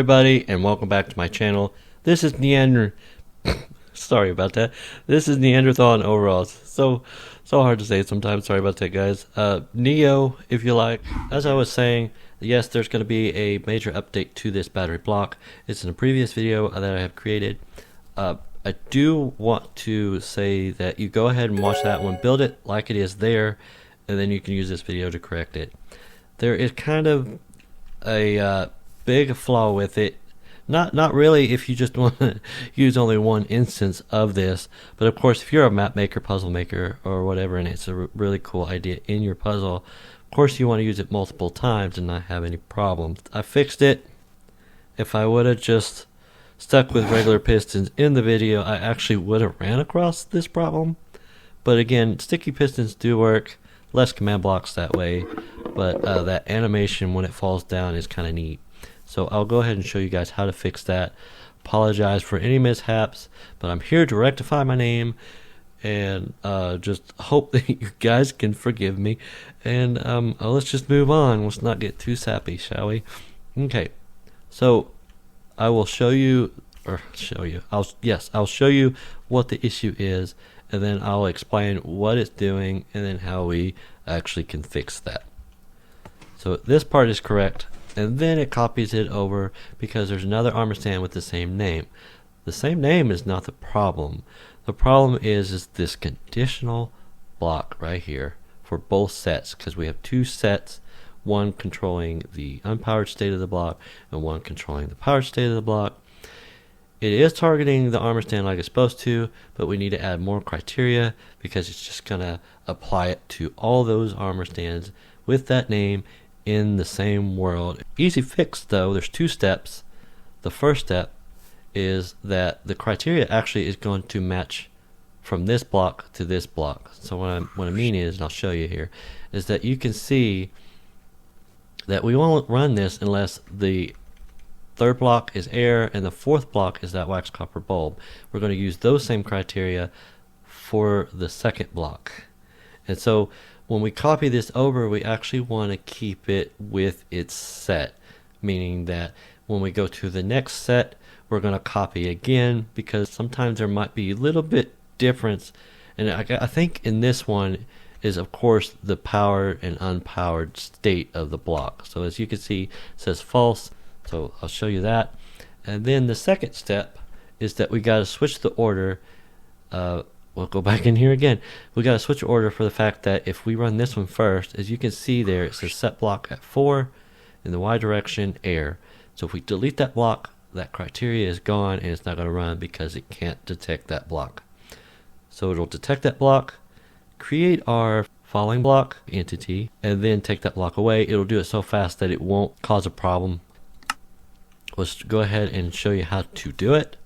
everybody, and welcome back to my channel. This is sorry about that. This is Neanderthal in overalls. So hard to say sometimes. Sorry about that, guys. Neo, if you like. As I was saying, yes, there's going to be a major update to this battery block. It's in a previous video that I have created. I do want to say that you go ahead and watch that one, build it like it is there, and then you can use this video to correct it. There is kind of a big flaw with it. Not really if you just want to use only one instance of this, but of course if you're a map maker, puzzle maker, or whatever, and it's a really cool idea in your puzzle, of course you want to use it multiple times and not have any problems. I fixed it. If I would have just stuck with regular pistons in the video, I actually would have ran across this problem. But again, sticky pistons do work, less command blocks that way, but that animation when it falls down is kind of neat. So I'll go ahead and show you guys how to fix that. Apologize for any mishaps, but I'm here to rectify my name, and just hope that you guys can forgive me. And let's just move on. Let's not get too sappy, shall we? Okay, so I will show you, I'll show you what the issue is, and then I'll explain what it's doing, and then how we actually can fix that. So this part is correct, and then it copies it over because there's another armor stand with the same name. The same name is not the problem. The problem is this conditional block right here for both sets, because we have two sets, one controlling the unpowered state of the block and one controlling the powered state of the block. It is targeting the armor stand like it's supposed to, but we need to add more criteria because it's just going to apply it to all those armor stands with that name in the same world. Easy fix though, there's two steps. The first step is that the criteria actually is going to match from this block to this block. So what I mean is, and I'll show you here, is that you can see that we won't run this unless the third block is air and the fourth block is that wax copper bulb. We're going to use those same criteria for the second block. And so when we copy this over, we actually want to keep it with its set, meaning that when we go to the next set, we're going to copy again, because sometimes there might be a little bit difference. And I think in this one is, of course, the powered and unpowered state of the block. So as you can see, it says false. So I'll show you that. And then the second step is that we got to switch the order. We'll go back in here again. We got to switch order for the fact that if we run this one first, as you can see there, it says set block at 4 in the Y direction, air. So if we delete that block, that criteria is gone and it's not going to run because it can't detect that block. So it'll detect that block, create our following block entity, and then take that block away. It'll do it so fast that it won't cause a problem. Let's go ahead and show you how to do it.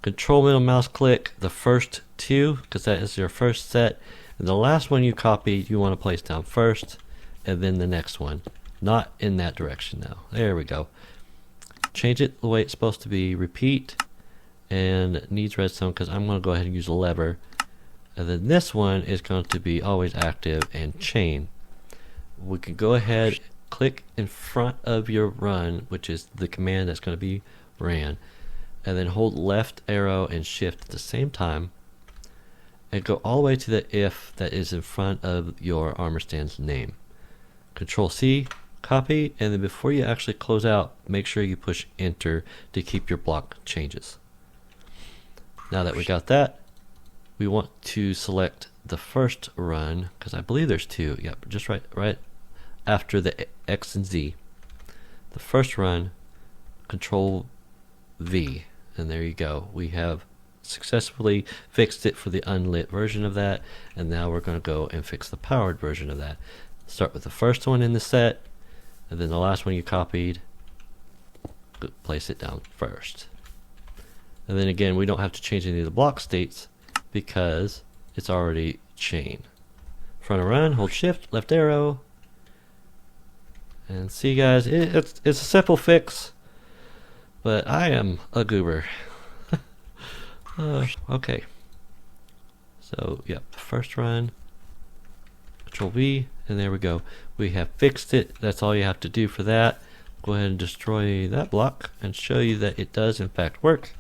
Control middle mouse click the first two, because that is your first set, and the last one you copied you want to place down first, and then the next one, not in that direction now. There we go. Change it the way it's supposed to be, repeat, and needs redstone because I'm going to go ahead and use a lever. And then this one is going to be always active and chain. We can go ahead, click in front of your run, which is the command that's going to be ran, and then hold left arrow and shift at the same time, and go all the way to the if that is in front of your armor stand's name. Control C, copy, and then before you actually close out, make sure you push enter to keep your block changes. Now that we got that, we want to select the first run, because I believe there's two. Yep, just right after the X and Z. The first run, Control V, and there you go. We have successfully fixed it for the unlit version of that, and now we're going to go and fix the powered version of that. Start with the first one in the set, and then the last one you copied, place it down first. And then again, we don't have to change any of the block states because it's already chain. Front of run, hold shift, left arrow, and see guys, it's a simple fix, but I am a goober. Okay, so yep, first run, Control V, and there we go. We have fixed it. That's all you have to do for that. Of go ahead and destroy that block and show you that it does in fact work.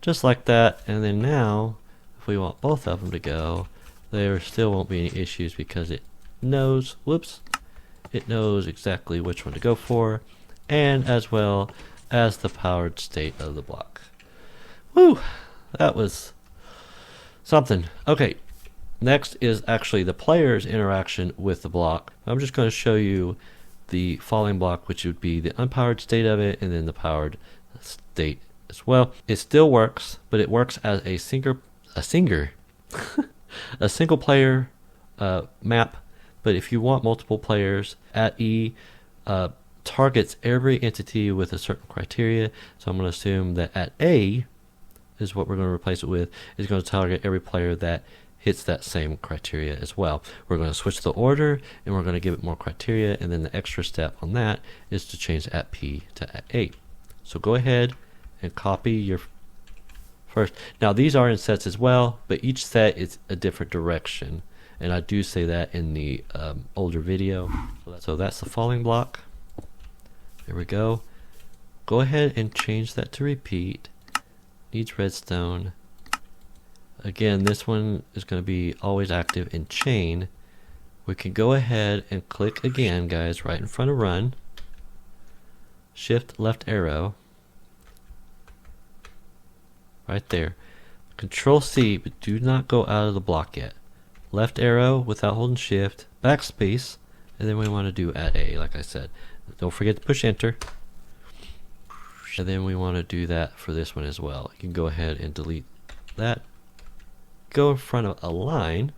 Just like that. And then now, if we want both of them to go, there still won't be any issues because it knows, whoops, it knows exactly which one to go for, and as well as the powered state of the block. Woo! That was something. Okay, next is actually the player's interaction with the block. I'm just going to show you the falling block, which would be the unpowered state of it, and then the powered state as well. It still works, but it works as a single player map. But if you want multiple players, at E targets every entity with a certain criteria. So I'm going to assume that at A is what we're going to replace it with, is going to target every player that hits that same criteria as well. We're going to switch the order, and we're going to give it more criteria, and then the extra step on that is to change at P to at A. So go ahead and copy your first. Now these are in sets as well, but each set is a different direction, and I do say that in the older video. So that's the falling block. There we go. Go ahead and change that to repeat. Needs redstone. Again, this one is going to be always active in chain. We can go ahead and click again, guys, right in front of run. Shift left arrow. Right there. Control C, but do not go out of the block yet. Left arrow without holding shift, backspace, and then we want to do at A, like I said. Don't forget to push enter. And then we want to do that for this one as well. You can go ahead and delete that. Go in front of a line,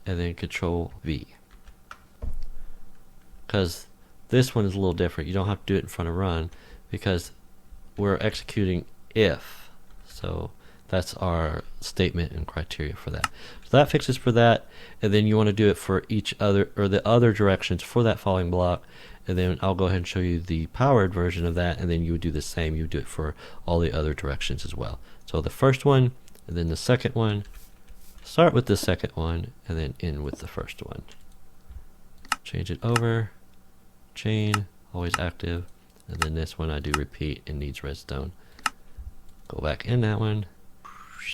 and then control V. Because this one is a little different. You don't have to do it in front of run because we're executing if. So that's our statement and criteria for that. So that fixes for that, and then you want to do it for each other, or the other directions for that falling block, and then I'll go ahead and show you the powered version of that, and then you would do the same. You would do it for all the other directions as well. So the first one, and then the second one. Start with the second one, and then end with the first one. Change it over, chain, always active, and then this one I do repeat and needs redstone. Go back in that one.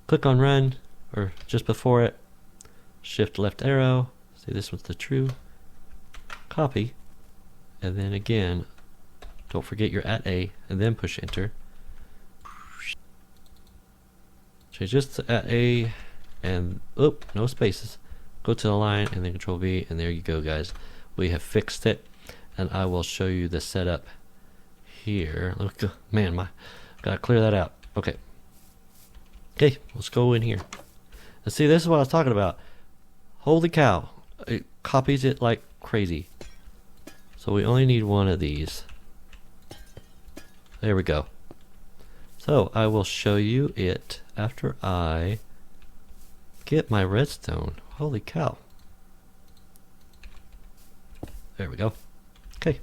Click on run, or just before it, shift left arrow, say this one's the true, copy, and then again, don't forget you're at A, and then push enter. Change this to at A, and no spaces. Go to the line, and then control V, and there you go, guys. We have fixed it, and I will show you the setup here. Let me go. Man, gotta clear that out. Okay. Okay, let's go in here. And see, this is what I was talking about. Holy cow. It copies it like crazy. So we only need one of these. There we go. So I will show you it after I get my redstone. Holy cow. There we go. Okay.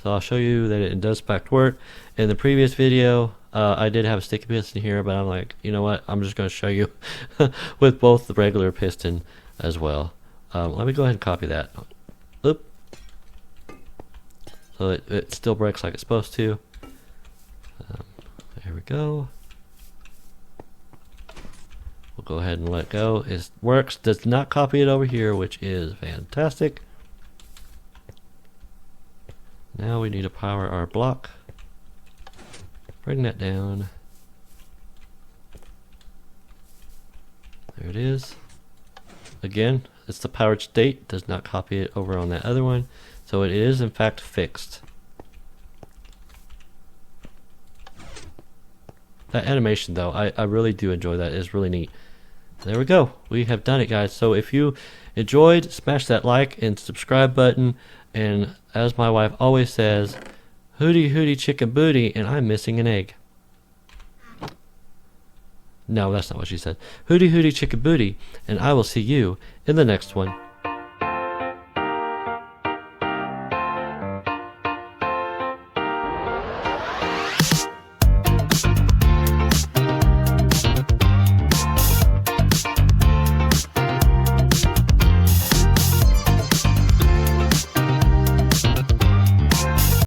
So I'll show you that it does in fact work. In the previous video, I did have a sticky piston here, but I'm like, you know what? I'm just going to show you with both the regular piston as well. Let me go ahead and copy that. Oop. So it still breaks like it's supposed to. There we go. We'll go ahead and let go. It works. Does not copy it over here, which is fantastic. Now we need to power our block. Bring that down. There it is. Again, it's the powered state. Does not copy it over on that other one. So it is in fact fixed. That animation though, I really do enjoy that. It's really neat. There we go. We have done it, guys. So if you enjoyed, smash that like and subscribe button. And as my wife always says, hootie hootie chicken booty, and I'm missing an egg. No, that's not what she said. Hootie hootie chicken booty, and I will see you in the next one.